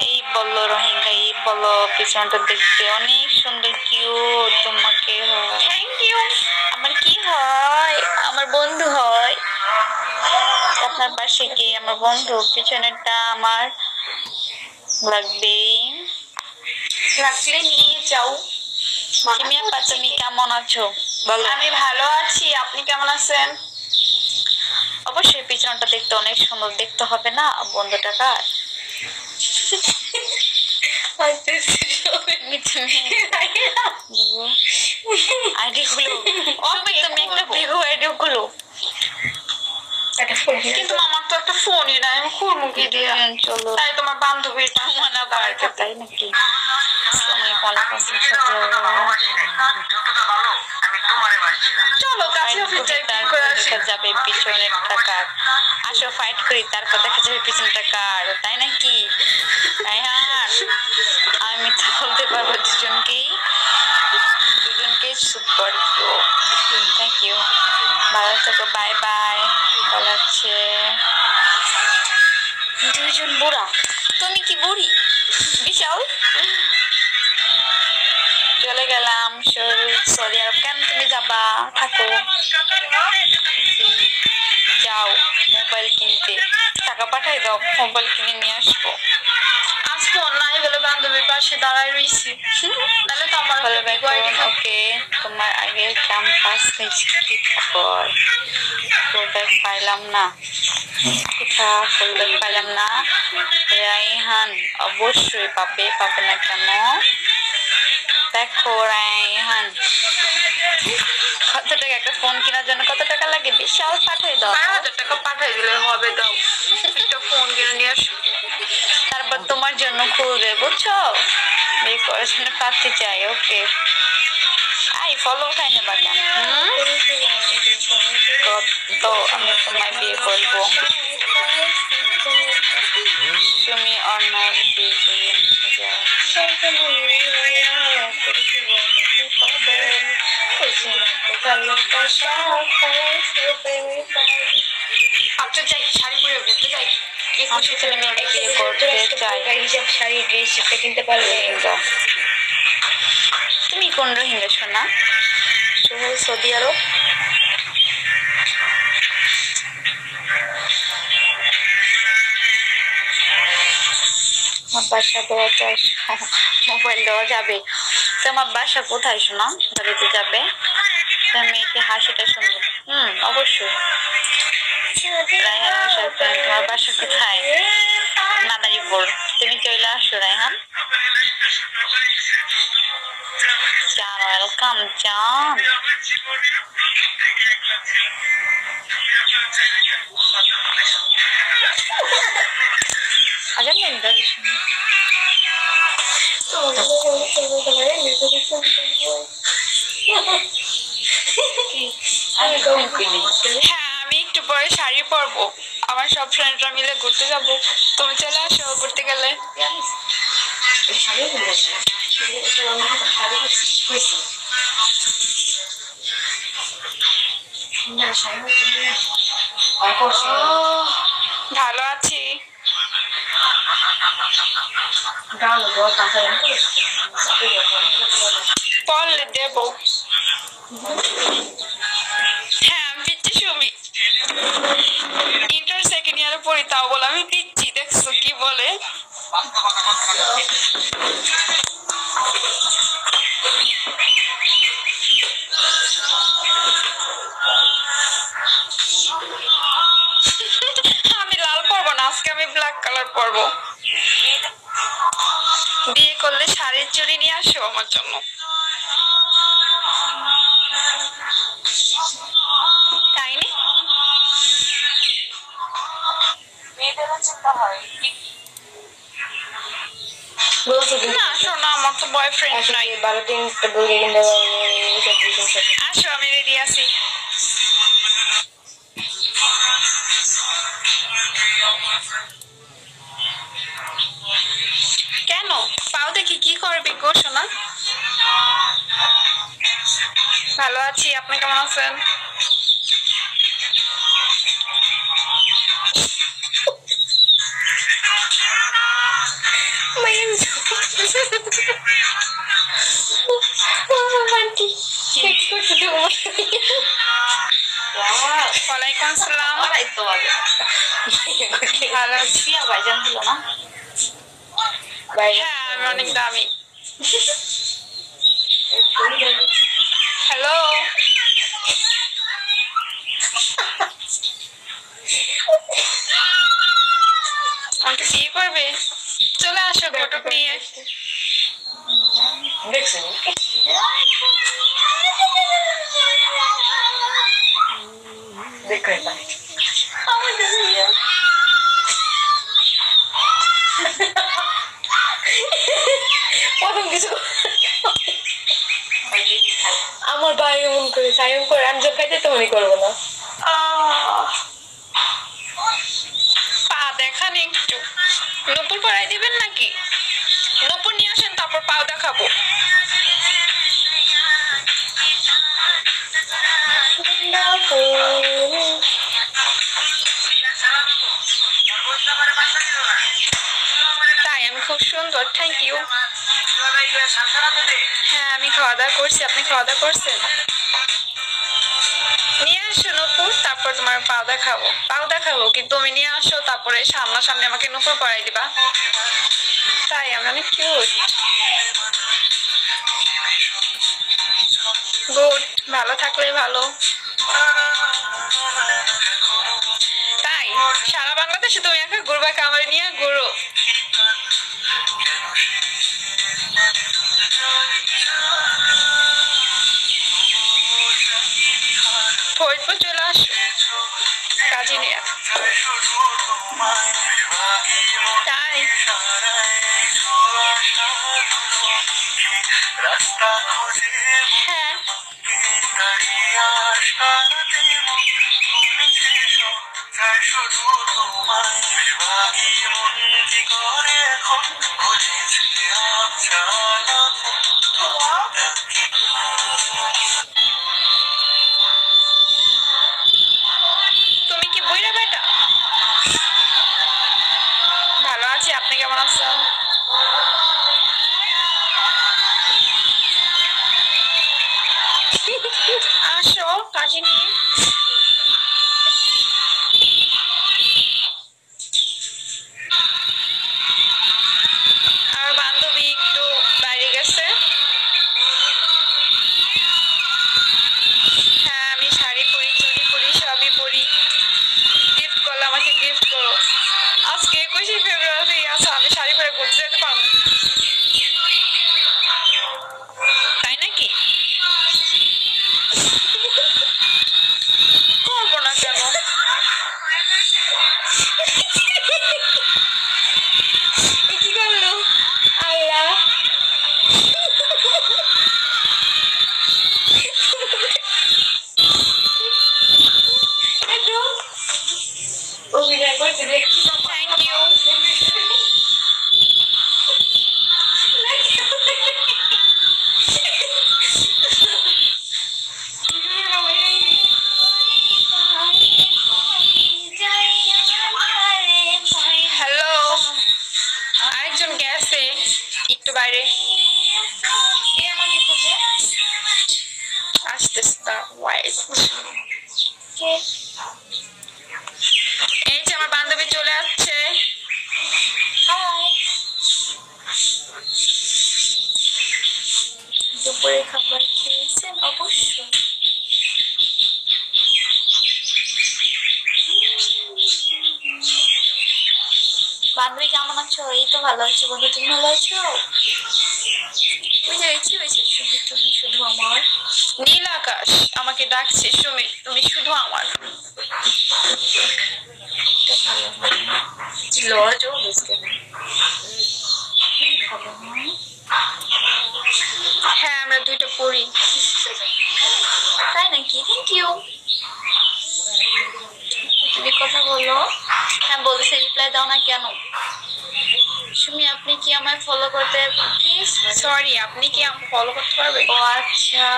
এই বললো রোহিঙ্গা, এই বলো পিছনটা দেখতে অনেক সুন্দর, কিউট। তোমাকে থ্যাংক ইউ। আমার কি হয়? আমার বন্ধু হয়। আপনার পাশে কি আমার বন্ধু? পিছনেরটা আমার লাগবে, রাখলে নিয়ে যাও। তুমি কেমন আছো বলো? আমি ভালো আছি, আপনি কেমন আছেন? অবশ্যই পিছনটা দেখতে অনেক সুন্দর, দেখতে হবে না বন্ধুটা কার? কিন্তু আমার তো একটা ফোনই নাই, আমি খুলবো কি দিয়ে? চলো, তাই তোমার বান্ধবীটা মনে পারবে, তাই নাকি? চলো কাছে যাবে পিছনের টাকার, আসো ফাইট করি, তারপর দেখা যাবে পিছনটা কার, তাই নাকি? আমি তো বলতে পারবো দুজনকেই সুপার। থ্যাংক ইউ, ভালো থাকো, বাই বাই। ভালো আছে দুজন বুড়া। তুমি কি বুড়ি? বিশাল। চলে গেলাম সৌদি আরব। কেন তুমি যাবা? থাকো, যাও মোবাইল কিনতে, টাকা পাঠাই দাও, মোবাইল কিনে নিয়ে আসবো। আসবো নাই বলে বান্ধবীর পাশে দাঁড়ায় রইছি, নাহলে তো আমার ওকে। তোমার আগে ক্যাম্পাস প্রোডাক্ট পাইলাম না, প্রোডাক্ট পাইলাম না। রাইহান অবশ্যই পাবে, পাবে না কেন? দেখো রাইহান, কত টাকা একটা ফোন কেনার জন্য কত টাকা লাগে? বিশাল পাঠাই দাও, 12,000 টাকা পাঠাই দিলে হবে। দাও একটা ফোন কিনে নিয়ে আসো, তারপর তোমার জন্য খুলবে, বুঝছো? বিয়ে করার জন্য পাচ্ছি চাই। ওকে, আই ফলো খাই না বাটা। তো আমি তোমায় বিয়ে করবো, তুমি অন্যায় বিয়ে করিয়ে যাও। আচ্ছা যাই, শাড়ি পরে ঘুরতে যাই। বিয়ে করতে চাই, শাড়ি ড্রেস কিনতে পারলে। তুমি কোন রোহিঙ্গা সোনা? সৌদি আরব। আমার বাসা বেড়াতে মোবাইল দেওয়া যাবে? তোমার বাসা কোথায় শোনা? বাড়িতে যাবে মেয়েকে হাসিটা শুনবো। অবশ্যই। তোমার বাসা কোথায়? নানাজিপুর। তুমি চলে আসো রায়হান। জান ওয়েলকাম জান। আজব নেই হ্যাঁ, আমি একটু পরে শাড়ি পরবো, আমার সব ফ্রেন্ডরা মিলে ঘুরতে যাবো। তুমি চলে আসো ঘুরতে গেলে। ভালো আছি। পড়লে দেবো। হ্যাঁ আমি পিচ্ছি সুমি, ইন্টার সেকেন্ড ইয়ারে পড়ি, তাও বলে আমি পিচ্ছি। দেখছো কি বলে? আমি লাল পরবো না আজকে, আমি ব্ল্যাক কালার পরবো। বিয়ে করলে শাড়ির চুড়ি নিয়ে আসো আমার জন্য। তাই না? না শোনো, আমার তো বয়ফ্রেন্ড নাই। আসো আমি রেডি আছি। কেন পাও দেখি কি করবি গো সোনা? ভালো আছি, আপনি কেমন আছেন? ওয়ালাইকুম আসসালাম। ভালো আছি। ভাইজান ছিল না? হ্যাঁ, আমি অনেক দামি। হ্যালো, আমাকে বিয়ে করবে? চলে আসো ঘটক নিয়ে। দেখছেন দেখেন না প্রথম কিছু আমার ভাই এমন করে সাইম করে আমি যখন খাইতে তেমনই করবো না। পা দেখান একটু। নুপুর পরাই দিবেন নাকি? নুপুর নিয়ে আসেন, তারপর পাও দেখাবো। তাই আমি খুব সুন্দর, থ্যাংক ইউ। হ্যাঁ, আমি খাওয়া দাওয়া করছি। আপনি খাওয়া দাওয়া করছেন? নিয়ে আসো নুপুর, তারপর তোমার পাও দেখাবো। পাও দেখাবো কিন্তু তুমি নিয়ে আসো, তারপরে সামনাসামনি আমাকে নুপুর পরাই দিবা। তাই আমি অনেক কিউট। গুড, ভালো থাকলে ভালো। তাই সারা বাংলাদেশে তুমি একা ঘুরবা, কামারে নিয়ে ঘুরো। ফরিদপুর চলে আসো কাজী নিয়ে। তাই হ্যাঁ, তুমি কি বুইড়া বেটা? ভালো আছি, আপনি কেমন আছেন? আসো কাজী নিয়ে। আমার বান্ধবী একটু বাইরে গেছে। হ্যাঁ, আমি শাড়ি পরি, চুড়ি পরি, সবই পরি। গিফট করলে আমাকে গিফট করো। আজকে 21শে ফেব্রুয়ারি আছে, আমি শাড়ি পরে ঘুরতে যেতে পারবো। তাই নাকি? করবো না কেন? কি করলো আল্লাহ? অভিনয় করছে দেখছি। Thank you. হ্যালো, আরেকজন গেছে একটু বাইরে, আসতেছে তার ওয়াইফ। এই যে আমার বান্ধবী চলে আসছে। দুপুরে খাবার খেয়েছেন? অবশ্যই। বান্ধবী কেমন আছো? এই তো ভালো আছি। বন্ধু তুমি ভালো আছো? সুমিত তুমি শুধু আমার। নীল আকাশ আমাকে ডাকছে, সুমিত তুমি শুধু আমার। হ্যাঁ, আমরা দুইটা পড়ি। তাই নাকি? Thank you. তুমি কথা বলো। হ্যাঁ বলতেছি, রিপ্লাই দাও না কেন? সুমি আপনি কি আমায় ফলো করতে প্লিজ? সরি, আপনি কি আমাকে ফলো করতে পারবেন? ও আচ্ছা।